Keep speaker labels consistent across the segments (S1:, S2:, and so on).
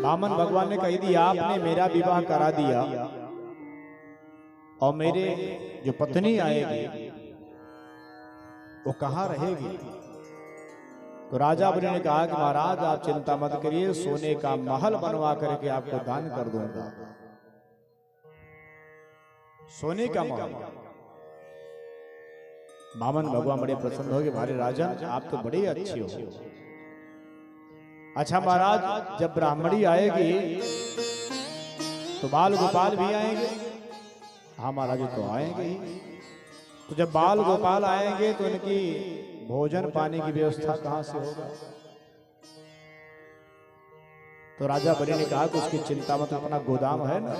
S1: वामन भगवान ने कही दी, आपने मेरा विवाह करा दिया और मेरे जो पत्नी आएगी वो कहाँ रहेगी? तो राजा बलि ने कहा कि महाराज आप चिंता मत करिए, सोने का महल बनवा करके आपको दान कर दूंगा। सोने का महल। वामन भगवान बड़े प्रसन्न हो गए, हमारे राजन आप तो बड़े अच्छे हो। अच्छा महाराज, जब ब्राह्मणी आएगी तो बाल गोपाल भी आएंगे? हाँ महाराज तो आएंगे ही। तो जब बाल गोपाल आएंगे तो इनकी भोजन पानी की व्यवस्था कहां से होगा? तो राजा बलि ने कहा कि उसकी चिंता मत, अपना गोदाम है ना,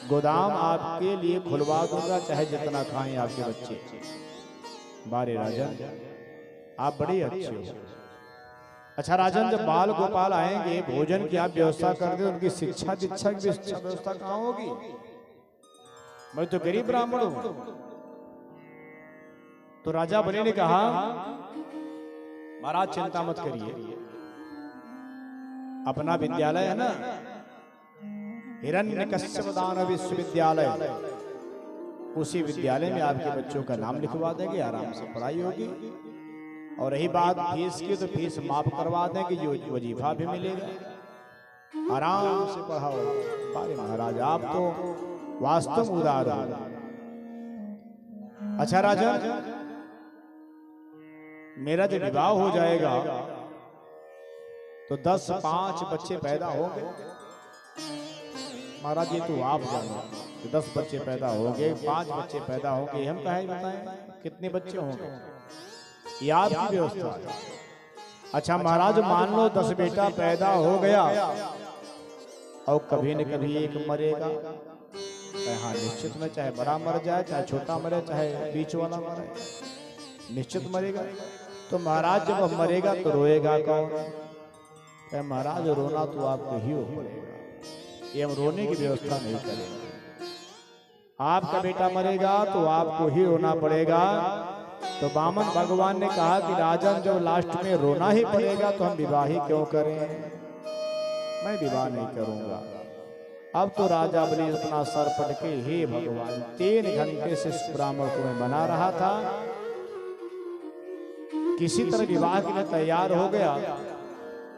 S1: गोदाम आपके लिए खुलवा दूंगा, चाहे जितना खाएं आपके बच्चे। बारे राजन आप बड़े अच्छे हो। अच्छा राजन, जब बाल गोपाल आएंगे भोजन की आप व्यवस्था कर दे, उनकी शिक्षा दीक्षा की व्यवस्था कहां होगी? मैं तो गरीब ब्राह्मण हूं। तो राजा बलि ने कहा महाराज चिंता मत करिए, अपना विद्यालय है ना, हिरण्यकश्यप दानव विश्वविद्यालय, उसी विद्यालय में आपके बच्चों का नाम लिखवा देंगे, आराम से पढ़ाई होगी। और रही बात फीस की, तो फीस माफ करवा देंगे, जो वजीफा भी मिलेगा, आराम से पढ़ाओ। अरे महाराज आप तो वास्तव में उदार हो। अच्छा राजा, मेरा जब विवाह हो जाएगा तो 10-5 बच्चे पैदा होंगे। महाराज ये तो आप जानो, 10 बच्चे पैदा होंगे, 5 बच्चे पैदा होंगे, हम कहे बताएं कितने बच्चे होंगे? ये आपकी व्यवस्था है। अच्छा महाराज मान लो 10 बेटा पैदा हो गया और कभी न कभी एक मरेगा। हाँ निश्चित में, चाहे बड़ा मर जाए, चाहे छोटा मरे, चाहे बीच वाला मरे, निश्चित मरेगा। तो महाराज जब मरेगा तो रोएगा कौन? महाराज रोना तो आपको ही पड़ेगा, ये हम रोने की व्यवस्था नहीं करेंगे। आपका बेटा मरेगा तो आपको ही रोना पड़ेगा। तो वामन भगवान ने कहा कि राजन जब लास्ट में रोना ही पड़ेगा तो हम विवाह ही क्यों करें? मैं विवाह नहीं करूंगा। अब तो राजा बलि अपना सर पटके, हे भगवान 3 घंटे से इस ब्राह्मण को मैं बना रहा था, किसी तरह विवाह के लिए तैयार हो गया,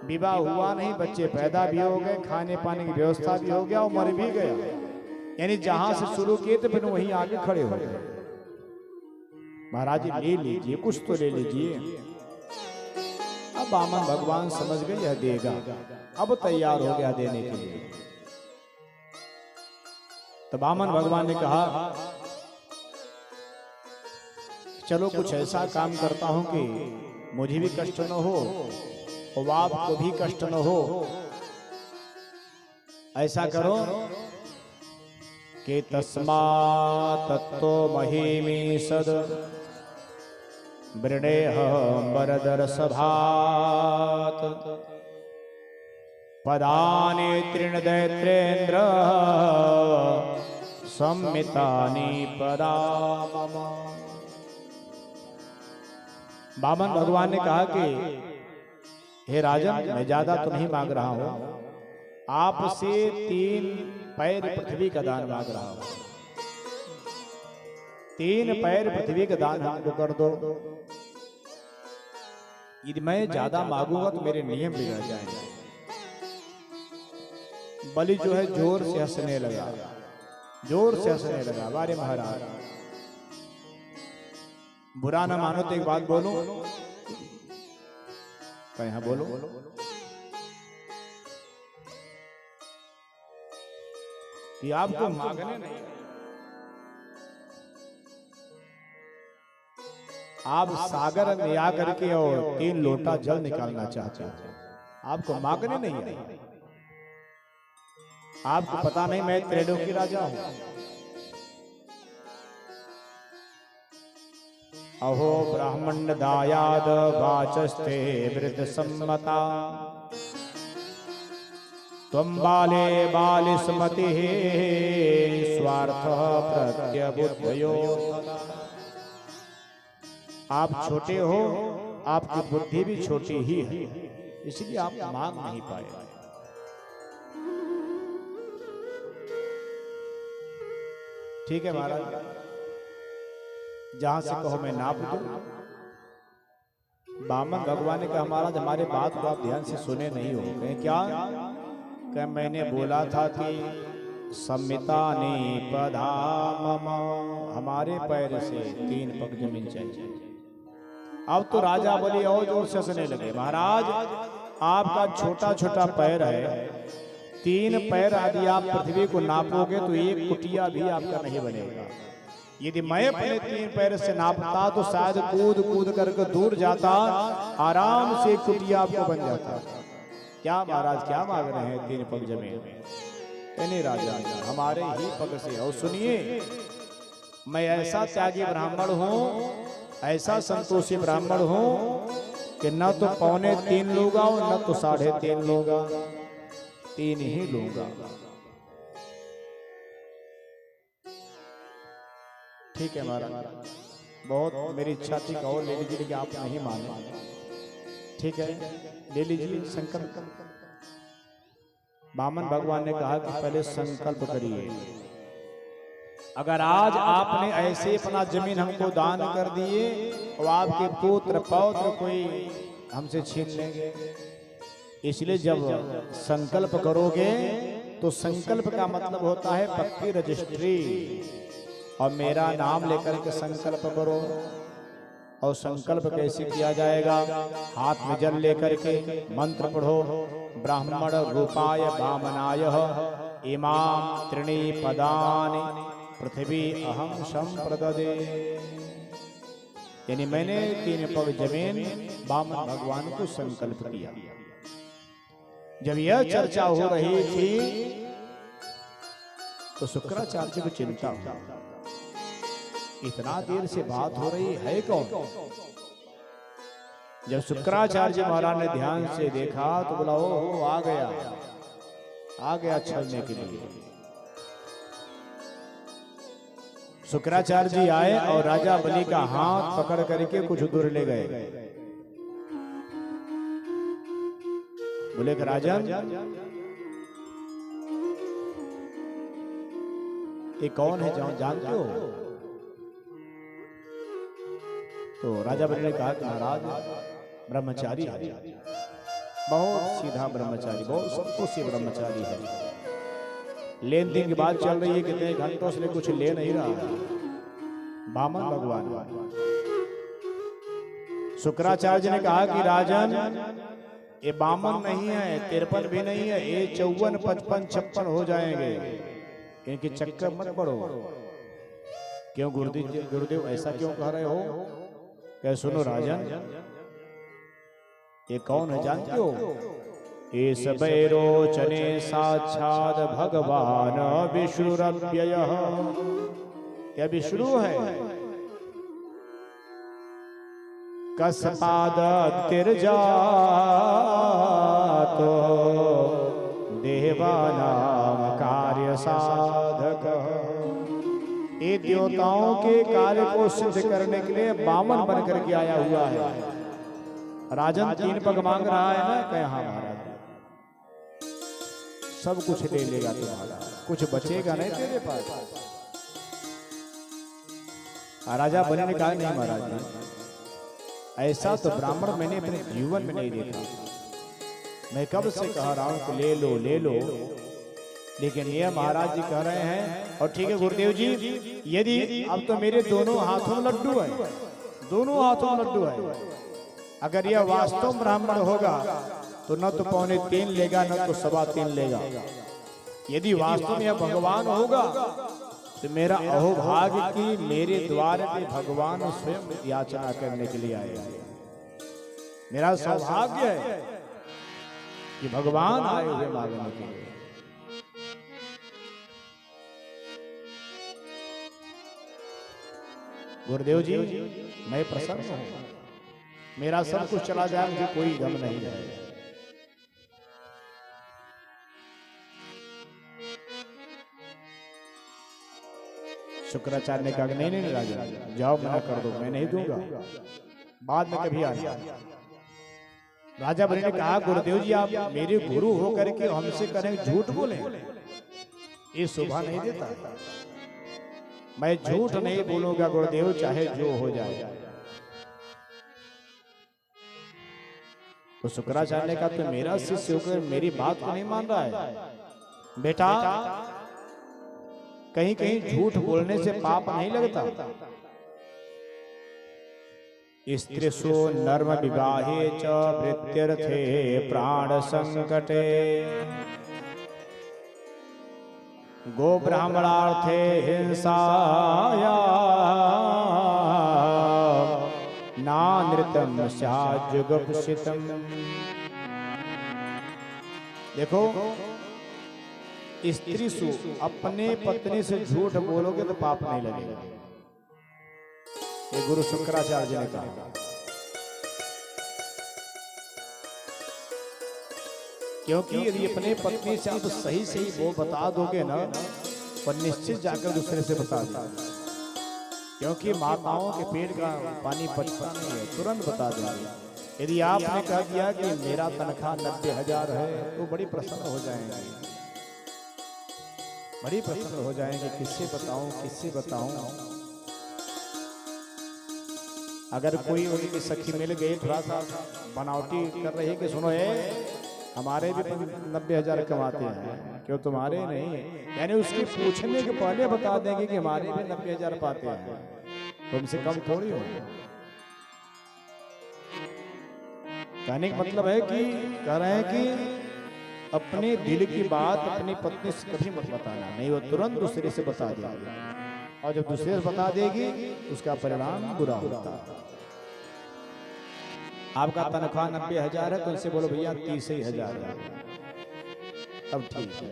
S1: विवाह हुआ नहीं, बच्चे पैदा भी हो गए, खाने पाने की व्यवस्था भी हो गया और मर भी गया। यानी जहां से शुरू किए थे फिर वहीं आगे खड़े हो गए। महाराज जी ले लीजिए, कुछ तो ले लीजिए। अब वामन भगवान समझ गए यह देगा, अब तैयार हो गया देने के लिए। तो वामन भगवान ने कहा चलो कुछ ऐसा काम करता हूं कि मुझे भी कष्ट न हो और आपको भी कष्ट न हो। ऐसा करो कि तस्मात् तत्तो महीमी सद वृणेह वरदर सभात पदानि तृणदैत्रेन्द्र सम्मितानि पदा मम। वामन भगवान ने कहा कि हे राजन, मैं ज्यादा तो नहीं मांग रहा हूं, आपसे 3 पैर पृथ्वी का दान मांग रहा हूं। 3 पैर पृथ्वी का दान हमको कर दो। यदि मैं ज्यादा मांगूंगा तो मेरे नियम बिगड़ जाएंगे। बलि जो है जोर से हंसने लगा, जोर से हंसने लगा। वारे महाराज बुरा ना मानो तो एक बात बोलो, कहीं बोलो। कि आपको मांगने नहीं, आप सागर में आकर के और 3 लोटा जल निकालना चाहते हो, आपको मांगने नहीं है। आपको पता नहीं मैं त्रैलोकी राजा हूं। अहो ब्राह्मण दायाद वाचस्ते वृद्ध सम्मता त्वं बाले बालिस्मति स्वार्थ प्रत्यबुद्धयो। आप छोटे हो, आपकी बुद्धि भी छोटी ही है, इसलिए आप मांग नहीं पाए। ठीक है महाराज, जहां से कहो मैं नाप दूं। बामन भगवान ने कहा महाराज हमारे बात को आप ध्यान से सुने नहीं हो। कहे क्या? कहे मैंने बोला था कि सम्मिता ने पधाम, हमारे पैर से 3 पग जमीन चाहिए। अब तो राजा बोले और जोर से हंसने लगे, महाराज आपका छोटा छोटा पैर है, 3 पैर यदि आप पृथ्वी को नापोगे तो 1 कुटिया भी आपका नहीं बनेगा। यदि मैं अपने 3 पैर से नापता तो शायद कूद कूद करके दूर जाता, आराम से कुटिया आपको बन जाता। क्या महाराज क्या मांग रहे हैं 3 पग जमीन? नहीं राजा हमारे ही पग से। और सुनिए, मैं ऐसा त्यागी ब्राह्मण हूँ, ऐसा संतोषी ब्राह्मण हूँ कि न तो 2.25 लूंगा और न तो 3.5 लूंगा, 3 ही लूंगा। ठीक है महाराज, बहुत मेरी इच्छा थी कहो ले लीजिए, लेकिन आप नहीं माने। ठीक है ले लीजिए संकल्प। बामन भगवान ने कहा कि पहले संकल्प करिए, अगर आज आपने ऐसे अपना जमीन हमको दान कर दिए और आपके पुत्र पौत्र कोई हमसे छीन लेंगे, इसलिए जब संकल्प करोगे तो संकल्प का मतलब होता है पक्की रजिस्ट्री। और मेरा नाम लेकर के संकल्प करो। और संकल्प कैसे किया जाएगा? हाथ में जल लेकर के मंत्र पढ़ो, ब्राह्मण रूपाय वामनाय इमाम 3 पदानि पृथ्वी अहम संप्रददे। यानी मैंने 3 पग जमीन वामन भगवान को संकल्प किया। जब यह चर्चा हो रही थी तो शुक्राचार्य को चिंता हुई, इतना देर से बात हो रही है कौन? जब शुक्राचार्य महाराज ने ध्यान से देखा तो बोला ओ आ गया छलने के लिए। शुक्राचार्य जी आए और राजा बलि का हाथ पकड़ करके कुछ दूर ले गए। बोले कि राजन ये कौन है जानते हो? तो राजा बलि ने कहा कि महाराज ब्रह्मचारी है, बहुत सीधा ब्रह्मचारी, बहुत संतोषी ब्रह्मचारी है। लेन देन की बात चल रही है, कितने घंटों से कुछ ले नहीं रहा है। वामन भगवान। शुक्राचार्य ने कहा कि राजन ये वामन नहीं है, 53 भी नहीं है, ये 54, 55, 56 हो जाएंगे। इनके चक्कर मत पड़ो। क्यों गुरुदेव ऐसा क्यों कह रहे हो? कह सुनो राजन, ये कौन है जानते हो? ये सबैरोचने साक्षात भगवान विष्णुरव्ययः। क्या विष्णु है? कस्पाद तिर्जातो देवानां कार्य साधक। ये देवताओं के कार्य को सिद्ध करने के लिए वामन बनकर के आया हुआ है। राजन 3 पग मांग रहा है ना? कहे हाँ महाराज, सब कुछ ले लेगा तुम्हारा, कुछ बचेगा नहीं तेरे पास। राजा बलि ने कहा नहीं महाराज, ऐसा तो ब्राह्मण मैंने अपने जीवन में नहीं देखा। मैं कब से कह रहा हूं कि ले लो ले लो, लेकिन ये महाराज जी कह रहे हैं। और ठीक है गुरुदेव जी, यदि अब तो मेरे दोनों हाथों में लड्डू है, दोनों हाथों में लड्डू है। अगर यह वास्तव ब्राह्मण होगा तो न तो 2.25 लेगा, न तो 3.25 लेगा। यदि वास्तव में यह भगवान होगा तो मेरा अहोभाग्य कि मेरे द्वार पे भगवान स्वयं याचना करने के लिए आए। मेरा सौभाग्य है कि भगवान आए हुए मांगने के लिए। गुरुदेव जी मैं प्रसन्न हूं, मेरा सब कुछ चला जाए, मुझे कोई गम नहीं है। शुक्राचार्य ने कहा नहीं नहीं राजा जाओ, मना कर दो, मैं नहीं दूंगा, बाद में कभी आना। राजा बलि ने कहा गुरुदेव जी आप मेरे गुरु होकर के हमसे करें झूठ बोले, ये शोभा नहीं देता। मैं झूठ नहीं बोलूंगा गुरुदेव, चाहे जो हो जाए। तो शुक्राचार्य ने कहा तो मेरा शिष्य होकर मेरी बात को नहीं मान रहा है। बेटा कहीं कहीं झूठ बोलने से पाप नहीं लगता। स्त्रीषु नर्म विवाहे च वृत्त्यर्थे प्राण संकटे गो ब्राह्मणार्थे हिंसाया नानृतम स्याज्जुगुप्सितम्। देखो स्त्रीषु अपने पत्नी से झूठ बोलोगे तो पाप नहीं लगेगा, ये गुरु शुक्राचार्य जी ने कहा। क्योंकि यदि अपने पत्नी से आप सही सही वो बता दोगे ना, और निश्चित जाकर दूसरे से बता देंगे, क्योंकि माताओं के पेट का पानी पचता नहीं है, तुरंत बता देंगे। यदि आपने कह दिया कि मेरा तनख्वाह 90,000 है, तो बड़ी प्रसन्न हो जाएंगे, बड़ी प्रसन्न हो जाएंगे। किससे बताऊं, किससे बताऊं। अगर कोई उनकी सखी मिल गई, थोड़ा सा बनावटी कर रही है कि सुनो हमारे भी 90,000 कमाते हैं, क्यों तुम्हारे नहीं, यानी उसके पूछने के पहले बता देंगे कि हमारे भी 90,000 पाते हैं, तुमसे कम थोड़ी हो। कहने का मतलब है कि कह रहे हैं कि अपने दिल की बात अपनी पत्नी से कभी मत बताना, नहीं वो तुरंत दूसरे से बता देगी, और जब दूसरे से बता देगी उसका परिणाम बुरा होता है। आपका तनख्वाह 90,000 है, तो उनसे बोलो भैया 30,000 है, तब ठीक है।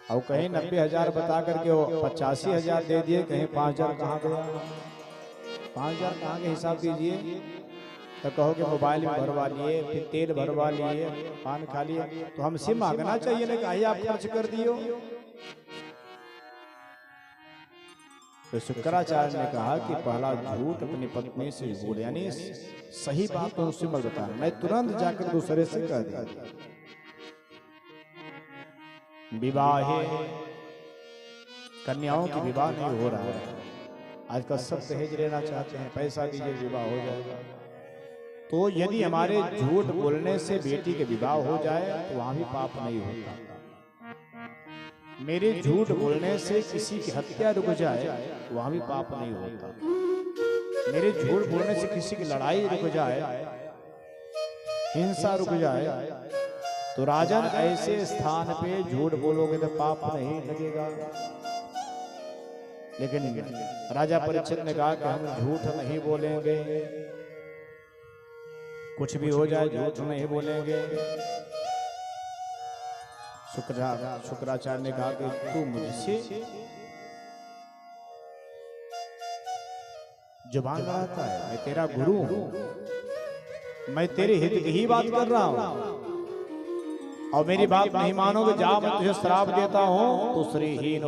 S1: और कहीं 90,000 बता करके वो 85,000 दे दिए, कहीं 5,000 कहाँ गया, 5,000 कहाँ के हिसाब दीजिए। तो कहो कि मोबाइल में भरवा लिए, फिर तेल भरवा लिए, पान खा लिए, तो हमसे मांगना चाहिए ना कि आप खर्च कर दियो। तो शुक्राचार्य ने कहा कि पहला झूठ अपनी पत्नी से बोल, यानी सही बात तो उससे मत बताना, मैं तुरंत जाकर दूसरे से कह दिया। विवाहे कन्याओं की विवाह नहीं हो रहा है आजकल, सब दहेज लेना चाहते हैं, पैसा दीजिए विवाह हो जाएगा। तो यदि हमारे झूठ बोलने से बेटी के विवाह हो जाए तो वहां भी पाप नहीं होता। मेरे झूठ बोलने से किसी की हत्या रुक जाए वहां भी पाप नहीं होता। मेरे झूठ बोलने से किसी की लड़ाई रुक जाए, हिंसा रुक जाए, तो राजन ऐसे स्थान पे झूठ बोलोगे तो पाप नहीं लगेगा। लेकिन राजा परीक्षित ने कहा कि हम झूठ नहीं बोलेंगे, कुछ भी हो जाए झूठ नहीं बोलेंगे। शुक्राचार्य ने कहा कि तू मुझसे जुबान लड़ाता है, मैं तेरा गुरु हूं, मैं तेरे हित की ही बात कर रहा हूं, और मेरी बात नहीं मानोगे, जा मैं तुझे श्राप देता हूं, तो श्रीहीन